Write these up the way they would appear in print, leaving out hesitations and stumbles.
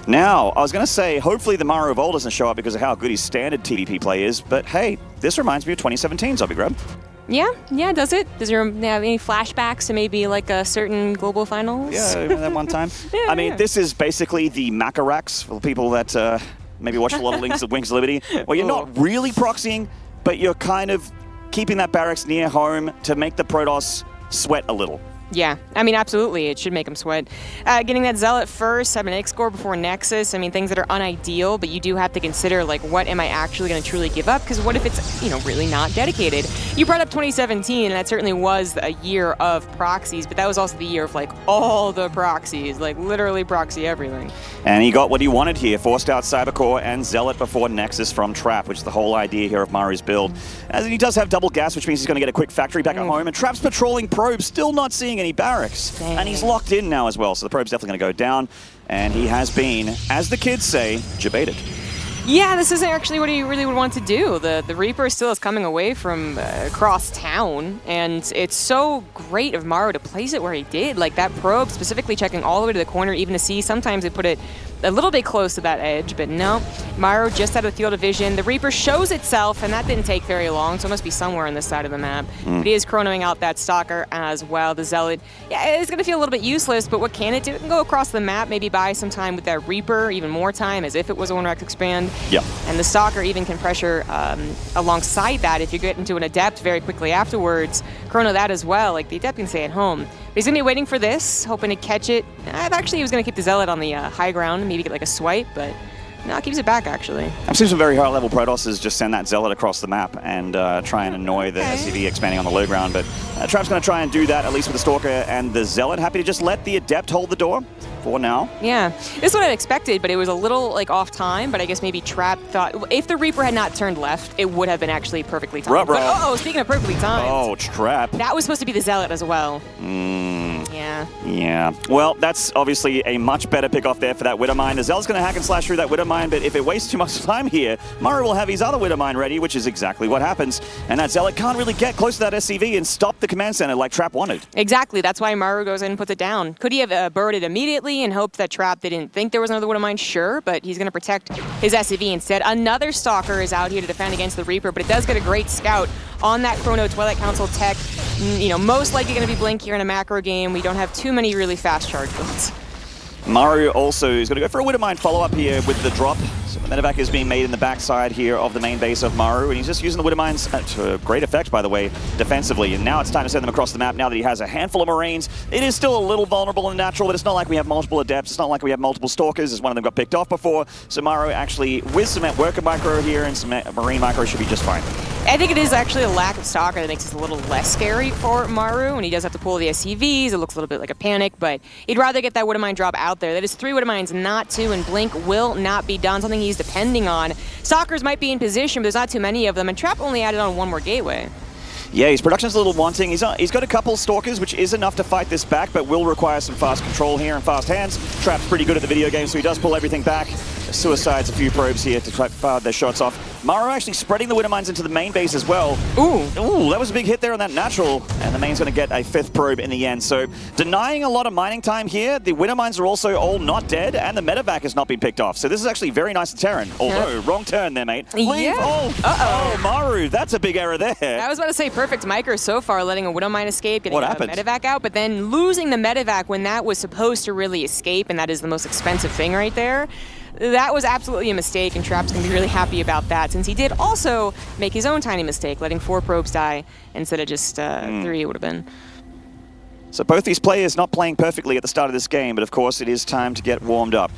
Now, I was going to say, hopefully the Maru of old doesn't show up because of how good his standard TVP play is, but hey, this reminds me of 2017 Zombie Grub. Yeah, does it? Does it have any flashbacks to maybe like a certain global finals? Yeah, remember that one time? I mean, this is basically the Macarax for people that maybe watched a lot of Wings of Liberty, where you're not really proxying, but you're kind of keeping that barracks near home to make the Protoss sweat a little. Yeah, I mean, absolutely. It should make him sweat. Getting that Zealot first, have an egg score before Nexus. I mean, things that are unideal, but you do have to consider, like, what am I actually going to truly give up? Because what if it's, really not dedicated? You brought up 2017, and that certainly was a year of proxies, but that was also the year of, like, all the proxies, like, literally proxy everything. And he got what he wanted here, forced out Cybercore and Zealot before Nexus from Trap, which is the whole idea here of Maru's build. As he does have double gas, which means he's going to get a quick factory back at home, and Trap's patrolling probes, still not seeing any barracks. Dang. And he's locked in now as well, so the probe's definitely going to go down. And he has been, as the kids say, jebaited. Yeah, this isn't actually what he really would want to do. The Reaper still is coming away from across town, and it's so great of Maru to place it where he did. Like that probe specifically checking all the way to the corner, even to see. Sometimes they put it a little bit close to that edge, but no. Maru just out of the field of vision. The Reaper shows itself, and that didn't take very long, so it must be somewhere on this side of the map. But he is chronoing out that Stalker as well. The Zealot, yeah, it's going to feel a little bit useless, but what can it do? It can go across the map, maybe buy some time with that Reaper, even more time, as if it was a 1-Rex expand. Yeah. And the Stalker even can pressure alongside that if you get into an Adept very quickly afterwards. Chrono that as well, like the Adept can stay at home. But he's going to be waiting for this, hoping to catch it. Actually, he was going to keep the Zealot on the high ground, maybe get like a swipe, but no, it keeps it back, actually. I've seen some very high-level Protosses just send that Zealot across the map and try and annoy the SCV expanding on the low ground, but Trap's going to try and do that, at least with the Stalker and the Zealot. Happy to just let the Adept hold the door for now. Yeah, this is what I expected, but it was a little like off time, but I guess maybe Trap thought if the Reaper had not turned left, it would have been actually perfectly timed. But, speaking of perfectly timed. Oh, Trap. That was supposed to be the Zealot as well. Yeah. Well, that's obviously a much better pick-off there for that Widowmine. The Zealot's going to hack and slash through that Widowmine, but if it wastes too much time here, Maru will have his other Widowmine ready, which is exactly what happens. And that Zealot can't really get close to that SCV and stop the command center like Trap wanted. Exactly. That's why Maru goes in and puts it down. Could he have burrowed it immediately and hoped that Trap didn't think there was another Widowmine? Sure, but he's going to protect his SCV instead. Another Stalker is out here to defend against the Reaper, but it does get a great scout on that Chrono Twilight Council tech. Most likely going to be Blink here in a macro game. We don't have too many really fast charge builds. Maru also is going to go for a Widowmine follow-up here with the drop. So the medevac is being made in the backside here of the main base of Maru, and he's just using the Widowmines to great effect, by the way, defensively. And now it's time to send them across the map now that he has a handful of Marines. It is still a little vulnerable and natural, but it's not like we have multiple Adepts. It's not like we have multiple Stalkers, as one of them got picked off before. So Maru actually, with some Worker Micro here and some Marine Micro, should be just fine. I think it is actually a lack of Stalker that makes this a little less scary for Maru, and he does have to pull the SCVs. It looks a little bit like a panic, but he'd rather get that Widowmine drop out there. That is 3 Widowmines, not 2, and Blink will not be done, something he's depending on. Stalkers might be in position, but there's not too many of them, and Trap only added on 1 more gateway. Yeah, his production's a little wanting. He's got a couple Stalkers, which is enough to fight this back, but will require some fast control here and fast hands. Trap's pretty good at the video game, so he does pull everything back. Suicides a few probes here to try to fire their shots off. Maru actually spreading the Widowmines into the main base as well. Ooh, that was a big hit there on that natural, and the main's going to get a 5th probe in the end. So denying a lot of mining time here. The Widowmines are also all not dead, and the medevac has not been picked off. So this is actually very nice to Terran, although wrong turn there, mate. Leave. Yeah. Oh, Maru, that's a big error there. I was about to say perfect micro so far, letting a Widowmine escape, getting What a happened? medevac out, but then losing the medevac when that was supposed to really escape, and that is the most expensive thing right there. That was absolutely a mistake, and Trap's going to be really happy about that, since he did also make his own tiny mistake, letting 4 probes die instead of just 3 it would have been. So both these players not playing perfectly at the start of this game, but of course it is time to get warmed up.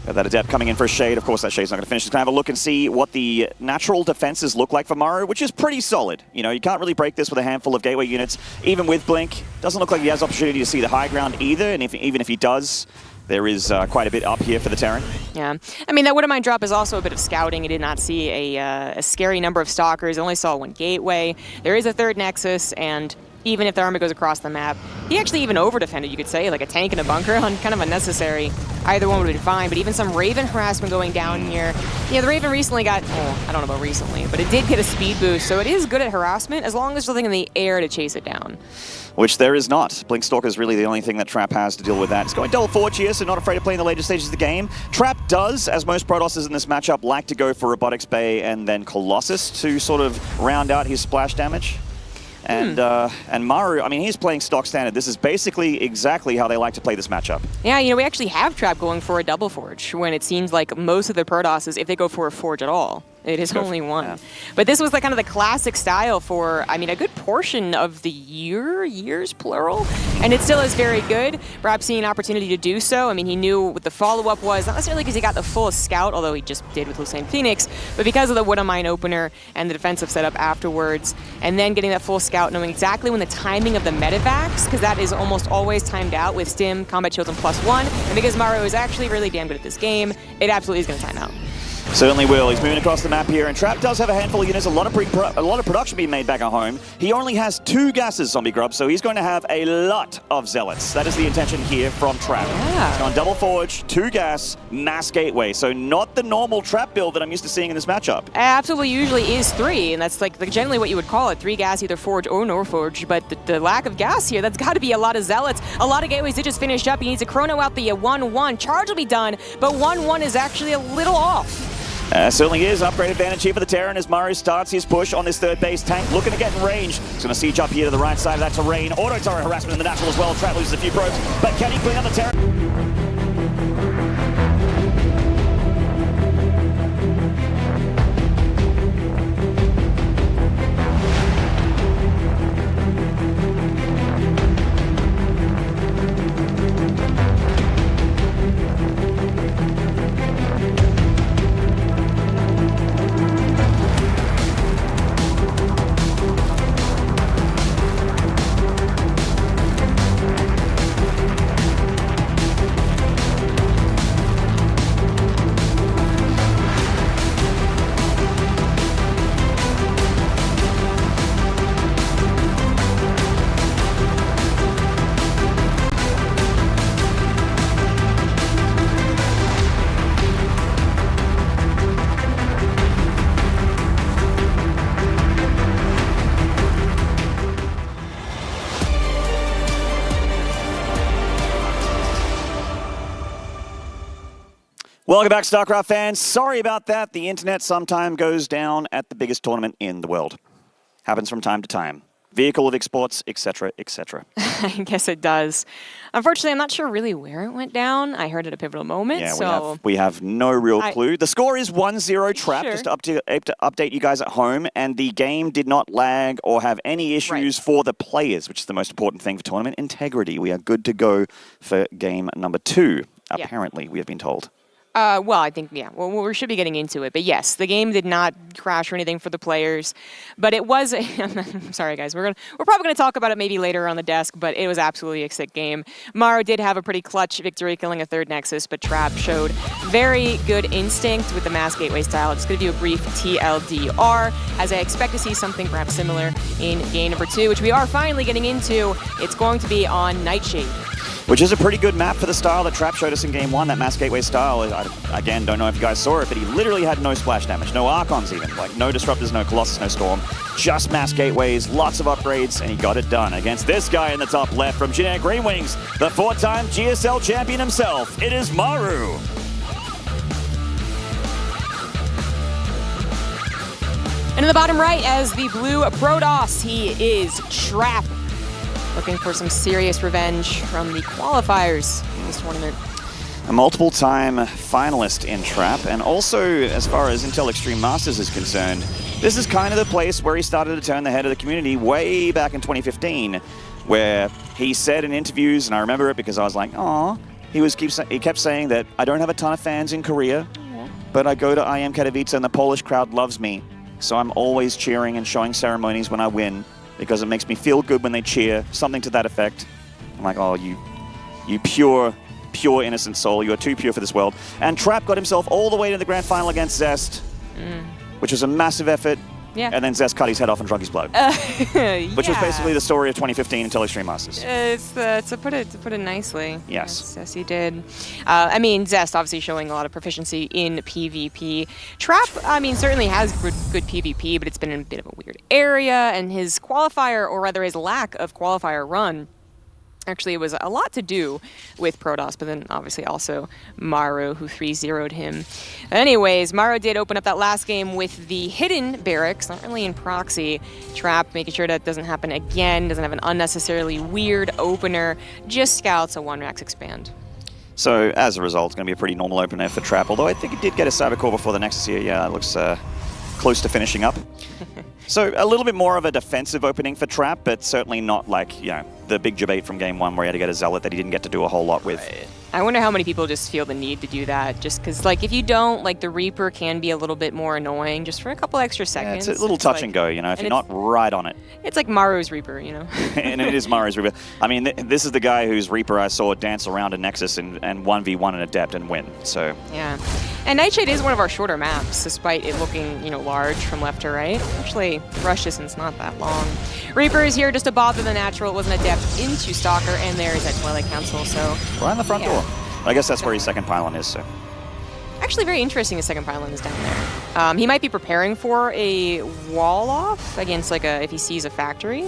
Got that Adept coming in for a Shade. Of course that Shade's not going to finish. Just going to have a look and see what the natural defenses look like for Maru, which is pretty solid. You can't really break this with a handful of gateway units. Even with Blink, doesn't look like he has opportunity to see the high ground either, and even if he does, there is quite a bit up here for the Terran. Yeah, I mean, that Widowmine drop is also a bit of scouting. He did not see a scary number of Stalkers. Only saw 1 gateway. There is a 3rd Nexus, and even if the armor goes across the map. He actually even over-defended, you could say, like a tank in a bunker, kind of unnecessary. Either one would have been fine, but even some Raven harassment going down here. Yeah, the Raven recently got, oh, I don't know about recently, but it did get a speed boost, so it is good at harassment as long as there's something in the air to chase it down. Which there is not. Blinkstalker is really the only thing that Trap has to deal with that. It's going double forge here, so not afraid of playing the later stages of the game. Trap does, as most Protosses in this matchup, like to go for Robotics Bay and then Colossus to sort of round out his splash damage. And Maru, I mean, he's playing stock standard. This is basically exactly how they like to play this matchup. Yeah, you know, we actually have Trap going for a double forge when it seems like most of the Protosses, if they go for a forge at all, it is only one. Yeah. But this was the kind of the classic style for, I mean, a good portion of the years plural, and it still is very good. Perhaps seeing an opportunity to do so. I mean, he knew what the follow-up was, not necessarily because he got the full scout, although he just did with Hussein Phoenix, but because of the Wood Mine opener and the defensive setup afterwards, and then getting that full scout, knowing exactly when the timing of the medevacs, because that is almost always timed out with Stim, Combat Shields, and +1, and because Maru is actually really damn good at this game, it absolutely is going to time out. Certainly will. He's moving across the map here, and Trap does have a handful of units, a lot of production being made back at home. He only has 2 gases, Zombie Grub, so he's going to have a lot of Zealots. That is the intention here from Trap. Yeah. He's gone double forge, 2 gas, mass gateway, so not the normal Trap build that I'm used to seeing in this matchup. Absolutely, usually is 3, and that's like generally what you would call it, 3 gas, either forge or no forge, but the lack of gas here, that's got to be a lot of Zealots. A lot of gateways did just finish up. He needs to chrono out the 1-1. Charge will be done, but 1-1 is actually a little off. Certainly is. Upgrade advantage here for the Terran as Maru starts his push on this third base tank, looking to get in range. He's going to siege up here to the right side of that terrain. Auto-turret harassment in the natural as well. Trap loses a few probes, but can he clean up the Terran? Welcome back, StarCraft fans. Sorry about that. The internet sometimes goes down at the biggest tournament in the world. Happens from time to time. Vehicle of exports, etc., etc. I guess it does. Unfortunately, I'm not sure really where it went down. I heard at a pivotal moment, yeah, so... we have no real clue. The score is 1-0 Trap, Sure. just to update you guys at home, and the game did not lag or have any issues for the players, which is the most important thing for tournament integrity. We are good to go for game number 2, apparently, we have been told. Well, I think, yeah, well, we should be getting into it. But yes, the game did not crash or anything for the players. But it was, I'm sorry, guys, we're probably going to talk about it maybe later on the desk, but it was absolutely a sick game. Maru did have a pretty clutch victory, killing a 3rd Nexus, but Trap showed very good instinct with the Mass Gateway style. Just going to do a brief TLDR, as I expect to see something perhaps similar in game number 2, which we are finally getting into. It's going to be on Nightshade. Which is a pretty good map for the style that Trap showed us in game 1, that Mass Gateway style. I, again, don't know if you guys saw it, but he literally had no splash damage, no Archons even, like no Disruptors, no Colossus, no Storm, just Mass Gateways, lots of upgrades, and he got it done against this guy in the top left from Generic Green Wings, the 4-time GSL champion himself. It is Maru. And in the bottom right, as the blue Protoss, he is Trap. Looking for some serious revenge from the qualifiers in this tournament. A multiple-time finalist in Trap, and also, as far as Intel Extreme Masters is concerned, this is kind of the place where he started to turn the head of the community way back in 2015, where he said in interviews, and I remember it because I was like, "Aw," he kept saying that I don't have a ton of fans in Korea, but I go to IEM Katowice and the Polish crowd loves me, so I'm always cheering and showing ceremonies when I win, because it makes me feel good when they cheer, something to that effect. I'm like, oh, you pure innocent soul, you are too pure for this world. And Trap got himself all the way to the grand final against Zest, which was a massive effort. Yeah. And then Zest cut his head off and drunk his blood. Which was basically the story of 2015 until Extreme Masters. To put it nicely. Yes. Yes, he did. I mean, Zest obviously showing a lot of proficiency in PvP. Trap, I mean, certainly has good PvP, but it's been in a bit of a weird area, and his qualifier, or rather his lack of qualifier run, actually, it was a lot to do with Protoss, but then obviously also Maru, who 3-0'd him. Anyways, Maru did open up that last game with the hidden barracks, not really in proxy. Trap, making sure that doesn't happen again, doesn't have an unnecessarily weird opener, just scouts a 1-max expand. So, as a result, it's going to be a pretty normal opener for Trap, although I think it did get a Cyber Core before the Nexus here. Yeah, it looks close to finishing up. So, a little bit more of a defensive opening for Trap, but certainly not like, the big debate from Game 1 where he had to get a Zealot that he didn't get to do a whole lot with. I wonder how many people just feel the need to do that, just because, like, if you don't, like, the Reaper can be a little bit more annoying just for a couple extra seconds. Yeah, it's a little touch and go, if you're not right on it. It's like Maru's Reaper, And it is Maru's Reaper. I mean, this is the guy whose Reaper I saw dance around a Nexus and 1v1 an Adept and win, so... Yeah. And Nightshade is one of our shorter maps, despite it looking, large from left to right. Actually, rush distance not that long. Reaper is here just to bother the natural. It was an Adept into Stalker, and there is that Twilight Council, so... Right in the front door. I guess that's where his second pylon is, so... Actually, very interesting his second pylon is down there. He might be preparing for a wall off against, like, if he sees a factory.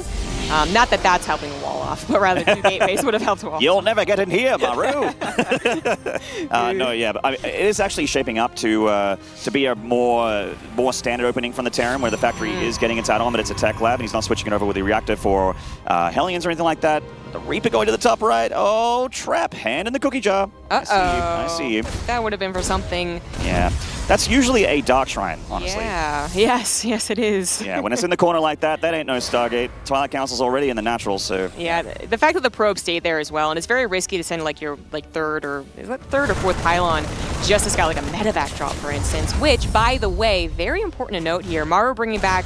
Not that that's helping a wall off, but rather 2 gateways would have helped a wall. You'll never get in here, Maru! No, yeah, but it is actually shaping up to be a more standard opening from the Terran, where the factory is getting its add-on, but it's a tech lab, and he's not switching it over with the reactor for Hellions or anything like that. The Reaper going to the top right. Oh, Trap, hand in the cookie jar. Uh-oh. I see you. That would have been for something. Yeah. That's usually a Dark Shrine, honestly. Yeah. Yes, it is. Yeah, when it's in the corner like that ain't no Stargate. Twilight Council's already in the natural, so... Yeah, the fact that the probe stayed there as well, and it's very risky to send, like, your, third or fourth pylon just to scout, like, a medevac drop, for instance, which, by the way, very important to note here, Maru bringing back...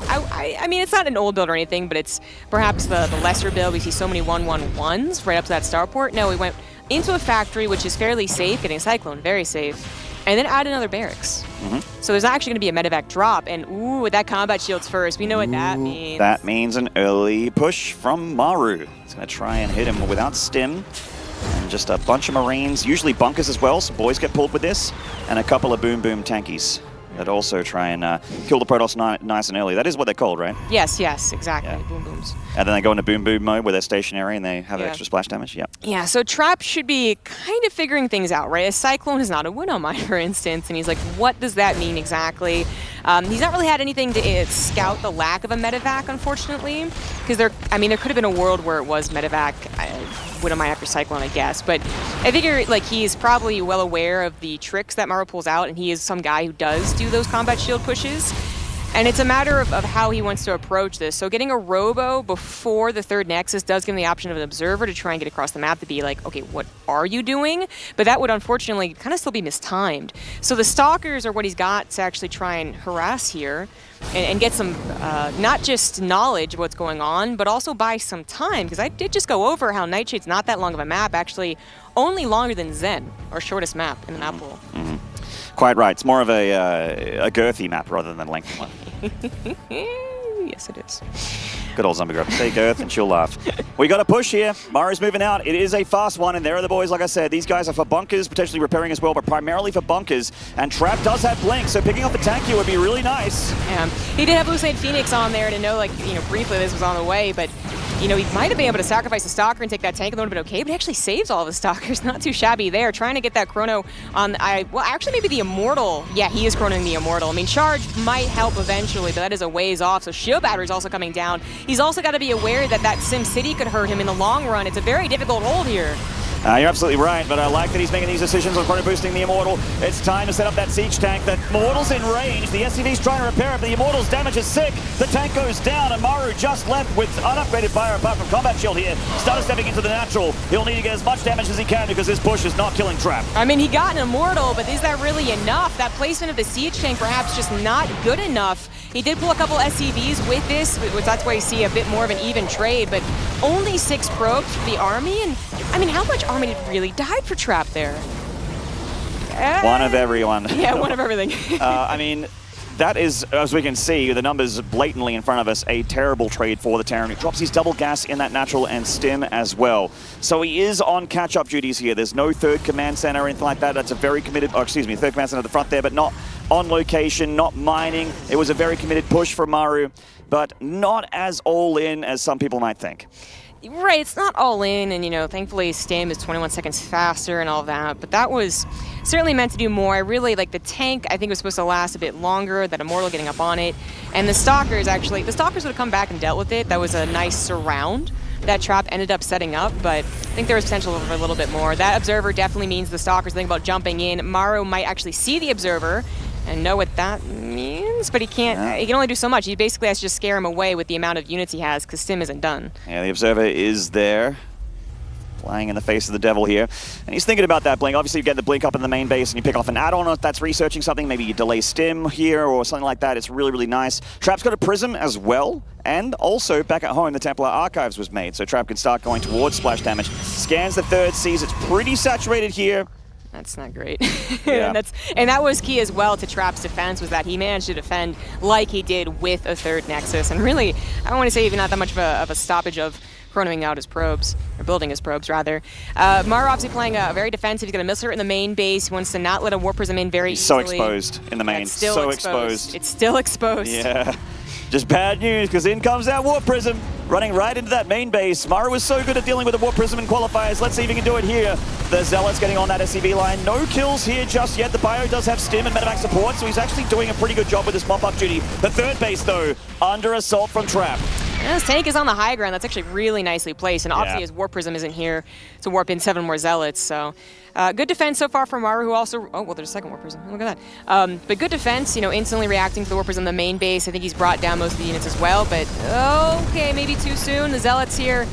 I mean, it's not an old build or anything, but it's perhaps the lesser build. We see so many 1-1-1s right up to that starport. No, we went into a factory, which is fairly safe, getting a Cyclone, very safe, and then add another barracks. So there's actually going to be a medevac drop, and ooh, with that combat shields first, we know what that means. That means an early push from Maru. He's going to try and hit him without stim. And just a bunch of Marines, usually bunkers as well, so boys get pulled with this, and a couple of boom tankies that also try and kill the Protoss nice and early. That is what they're called, right? Yes, exactly. Yeah. Boom booms. And then they go into boom mode where they're stationary and they have extra splash damage. Yeah. Yeah, so Trap should be kind of figuring things out, right? A Cyclone is not a win on mine, for instance, and he's like, what does that mean exactly? He's not really had anything to scout the lack of a medevac, unfortunately, because there could have been a world where it was medevac. Wouldn't mind after Cyclone, I guess. But I figure, like, he's probably well aware of the tricks that Maru pulls out, and he is some guy who does do those combat shield pushes. And it's a matter of how he wants to approach this. So getting a Robo before the third Nexus does give him the option of an Observer to try and get across the map to be like, okay, what are you doing? But that would unfortunately kind of still be mistimed. So the Stalkers are what he's got to actually try and harass here and get some, not just knowledge of what's going on, but also buy some time. Because I did just go over how Nightshade's not that long of a map, actually only longer than Zen, our shortest map in the map pool. Quite right. It's more of a girthy map rather than a lengthy one. Yes, it is. Good old zombie grub. Say girth and she'll laugh. We got a push here. Maru's moving out. It is a fast one, and there are the boys, like I said. These guys are for bunkers, potentially repairing as well, but primarily for bunkers. And Trap does have Blink, so picking off a tank here would be really nice. Yeah. He did have Lucid Phoenix on there to know, like, briefly this was on the way, but he might have been able to sacrifice the Stalker and take that tank, and that would have been okay, but he actually saves all of his Stalkers. Not too shabby there. Trying to get that Chrono on, actually maybe the Immortal. Yeah, he is chronoing the Immortal. I mean, Charge might help eventually, but that is a ways off, so Shield Battery's also coming down. He's also got to be aware that Sim City could hurt him in the long run. It's a very difficult hold here. You're absolutely right, but I like that he's making these decisions on chrono boosting the Immortal. It's time to set up that siege tank. The Immortal's in range. The SCV's trying to repair it, but the Immortal's damage is sick. The tank goes down, and Maru just left with unupgraded fire apart from combat shield here. Started stepping into the natural. He'll need to get as much damage as he can because this push is not killing Trap. I mean, he got an Immortal, but is that really enough? That placement of the siege tank perhaps just not good enough. He did pull a couple SCVs with this, which that's why you see a bit more of an even trade, but only 6 probes for the army, and I mean, how much army really died for Trap there? One of everyone. Yeah, one of everything. I mean, that is, as we can see, the numbers blatantly in front of us, a terrible trade for the Terran. He drops his double gas in that natural and stim as well. So he is on catch-up duties here. There's no third command center or anything like that. That's a very committed, third command center at the front there, but not on location, not mining. It was a very committed push for Maru, but not as all-in as some people might think. Right, it's not all in, and thankfully Stim is 21 seconds faster and all that, but that was certainly meant to do more. I really like the tank. I think it was supposed to last a bit longer, that Immortal getting up on it, and the Stalkers would have come back and dealt with it. That was a nice surround that Trap ended up setting up, but I think there was potential for a little bit more. That Observer definitely means the Stalkers think about jumping in. Maru might actually see the Observer and know what that means, but he can't. Yeah. He can only do so much. He basically has to just scare him away with the amount of units he has, because Stim isn't done. Yeah, the Observer is there, flying in the face of the devil here. And he's thinking about that blink. Obviously, you get the blink up in the main base and you pick off an add-on that's researching something. Maybe you delay Stim here or something like that. It's really, really nice. Trap's got a Prism as well. And also, back at home, the Templar Archives was made, so Trap can start going towards splash damage. Scans the third, sees it's pretty saturated here. That's not great. Yeah. and that was key as well to Trap's defense, was that he managed to defend like he did with a third Nexus. And really, I don't want to say even not that much of a stoppage of chronoing out his probes, or building his probes, rather. Maru obviously playing a very defensive. He's going to missile in the main base. He wants to not let a Warp Prism in very easily. So exposed in the main. It's still so exposed. It's still exposed. Yeah. Just bad news, because in comes that Warp Prism, running right into that main base. Maru was so good at dealing with the Warp Prism in qualifiers. Let's see if he can do it here. The Zealots getting on that SCV line. No kills here just yet. The Bio does have Stim and Medevac support, so he's actually doing a pretty good job with his mop-up duty. The third base, though, under assault from Trap. And his tank is on the high ground. That's actually really nicely placed. And obviously his Warp Prism isn't here to warp in 7 more Zealots. So good defense so far from Maru, who also... Oh, well, there's a second Warp Prism. Look at that. But good defense, instantly reacting to the Warp Prism in the main base. I think he's brought down most of the units as well. But, okay, maybe too soon. The Zealots here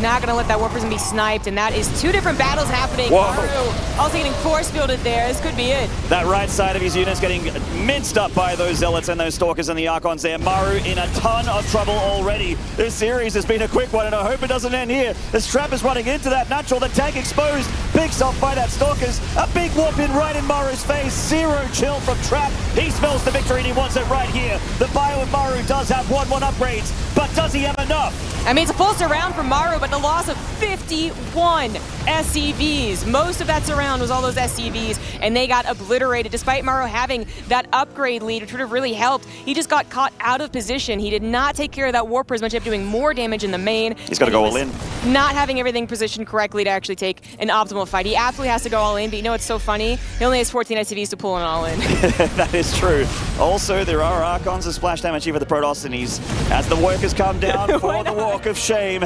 not going to let that Warp Prism be sniped. And that is 2 different battles happening. Whoa. Maru also getting force fielded there. This could be it. That right side of his units getting minced up by those Zealots and those Stalkers and the Archons there. Maru in a ton of trouble already. This series has been a quick one, and I hope it doesn't end here. As Trap is running into that natural, the tank exposed, picks off by that Stalkers. A big warp in right in Maru's face. 0 chill from Trap. He smells the victory and he wants it right here. The Bio of Maru does have 1-1 upgrades, but does he have enough? I mean, it's a full surround from Maru, but the loss of 51 SCVs. Most of that surround was all those SCVs, and they got obliterated. Despite Maru having that upgrade lead, which would have really helped, he just got caught out of position. He did not take care of that Warp Prism, which ended up doing more damage in the main. He's got to go all in. Not having everything positioned correctly to actually take an optimal fight. He absolutely has to go all in, but it's so funny? He only has 14 SCVs to pull an all in. That is true. Also, there are Archons of splash damage here for the Protoss, and as the workers come down for the walk of shame.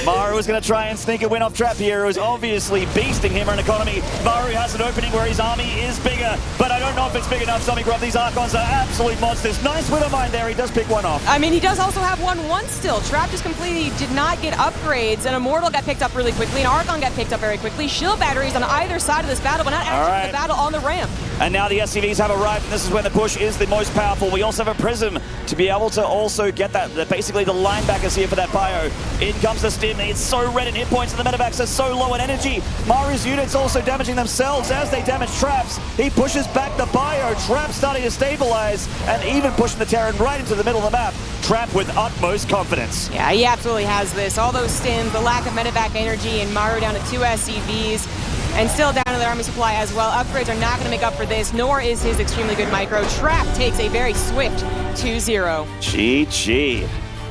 Maru is going to try and sneak a win off Trap here, who's obviously beasting him in economy. Maru has an opening where his army is bigger, but I don't know if it's big enough. Zombie Grub, these Archons are absolute monsters. Nice Widow Mine there, he does pick one off. I mean, he does also have 1-1 still. Trap just completely did not get upgrades, and Immortal got picked up really quickly, and Archon got picked up very quickly. Shield batteries on either side of this battle, but not actually the battle on the ramp. And now the SCVs have arrived, and this is when the push is the most powerful. We also have a Prism to be able to also get that, basically the linebackers here for that Bio. In comes the Stim, it's so red in hit points, and the Medevacs are so low in energy. Maru's units also damaging themselves as they damage Traps. He pushes back the Bio, Trap starting to stabilize, and even pushing the Terran right into the middle of the map. Trap with utmost confidence. Yeah, he absolutely has this. All those Stims, the lack of Medevac energy, and Maru down to 2 SCVs. And still down to their army supply as well. Upgrades are not going to make up for this, nor is his extremely good micro. Trap takes a very swift 2-0. GG.